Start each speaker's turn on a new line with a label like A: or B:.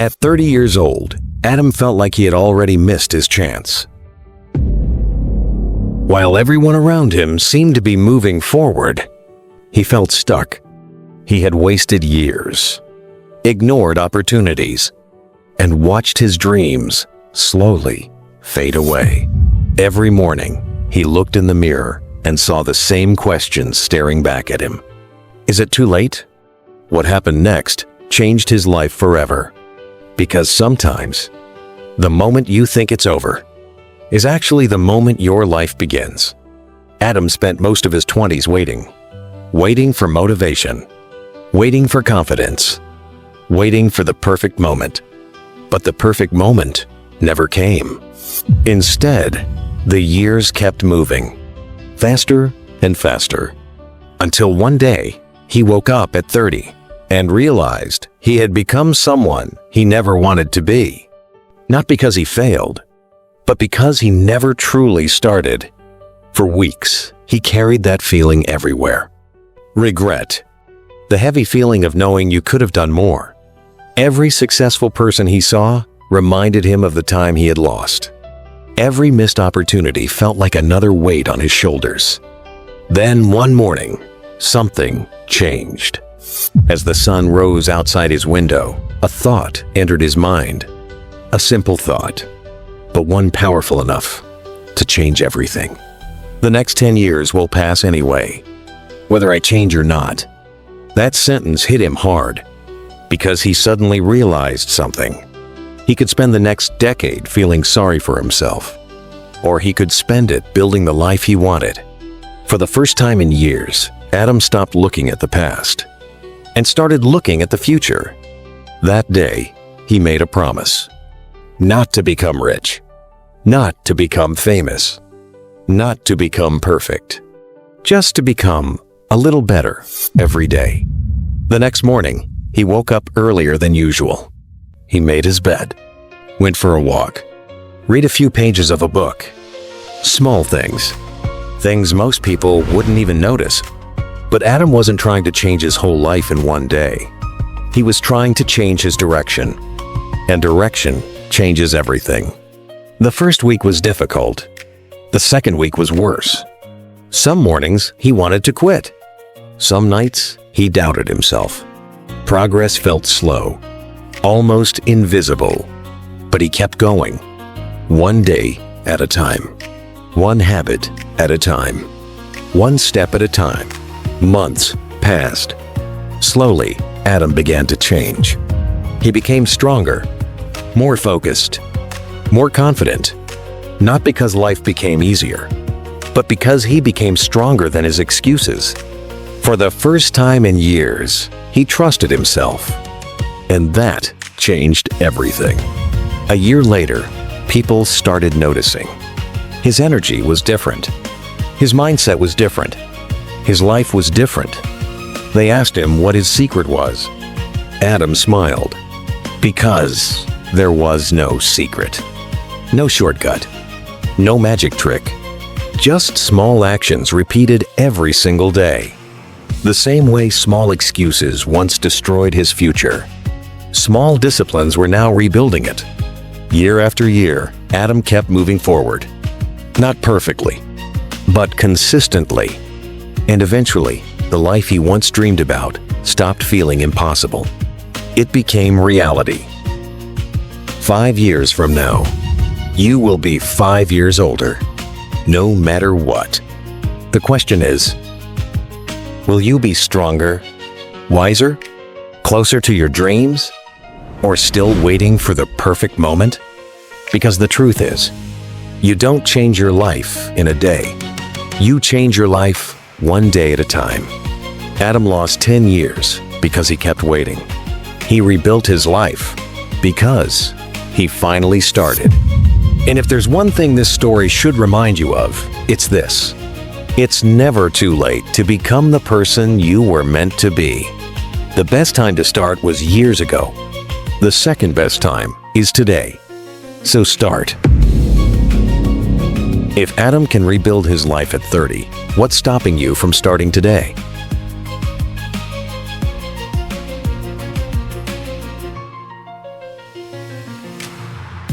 A: At 30 years old, Adam felt like he had already missed his chance. While everyone around him seemed to be moving forward, he felt stuck. He had wasted years, ignored opportunities, and watched his dreams slowly fade away. Every morning, he looked in the mirror and saw the same questions staring back at him. Is it too late? What happened next changed his life forever. Because sometimes, the moment you think it's over is actually the moment your life begins. Adam spent most of his 20s waiting for motivation, waiting for confidence, waiting for the perfect moment. But the perfect moment never came. Instead, the years kept moving, faster and faster, until one day he woke up at 30 and realized he had become someone he never wanted to be. Not because he failed, but because he never truly started. For weeks, he carried that feeling everywhere. Regret. The heavy feeling of knowing you could have done more. Every successful person he saw reminded him of the time he had lost. Every missed opportunity felt like another weight on his shoulders. Then one morning, something changed. As the sun rose outside his window, a thought entered his mind. A simple thought, but one powerful enough to change everything. The next 10 years will pass anyway, whether I change or not. That sentence hit him hard, because he suddenly realized something. He could spend the next decade feeling sorry for himself, or he could spend it building the life he wanted. For the first time in years, Adam stopped looking at the past and started looking at the future. That day, he made a promise. Not to become rich, not to become famous, not to become perfect, just to become a little better every day. The next morning, he woke up earlier than usual. He made his bed, went for a walk, read a few pages of a book. Small things, things most people wouldn't even notice. But Adam wasn't trying to change his whole life in one day. He was trying to change his direction, and direction changes everything. The first week was difficult. The second week was worse. Some mornings, he wanted to quit. Some nights, he doubted himself. Progress felt slow, almost invisible. But he kept going, one day at a time, one habit at a time, one step at a time. Months passed. Slowly, Adam began to change. He became stronger, more focused, more confident. Not because life became easier, but because he became stronger than his excuses. For the first time in years, he trusted himself. And that changed everything. A year later, people started noticing. His energy was different. His mindset was different. His life was different. They asked him what his secret was. Adam smiled. Because there was no secret. No shortcut. No magic trick. Just small actions repeated every single day. The same way small excuses once destroyed his future. Small disciplines were now rebuilding it. Year after year, Adam kept moving forward. Not perfectly, but consistently. And eventually, the life he once dreamed about stopped feeling impossible. It became reality. 5 years from now, you will be 5 years older, no matter what. The question is, will you be stronger, wiser, closer to your dreams, or still waiting for the perfect moment? Because the truth is, you don't change your life in a day. You change your life one day at a time. Adam lost 10 years because he kept waiting. He rebuilt his life because he finally started. And if there's one thing this story should remind you of, it's this. It's never too late to become the person you were meant to be. The best time to start was years ago. The second best time is today. So start. If Adam can rebuild his life at 30, what's stopping you from starting today?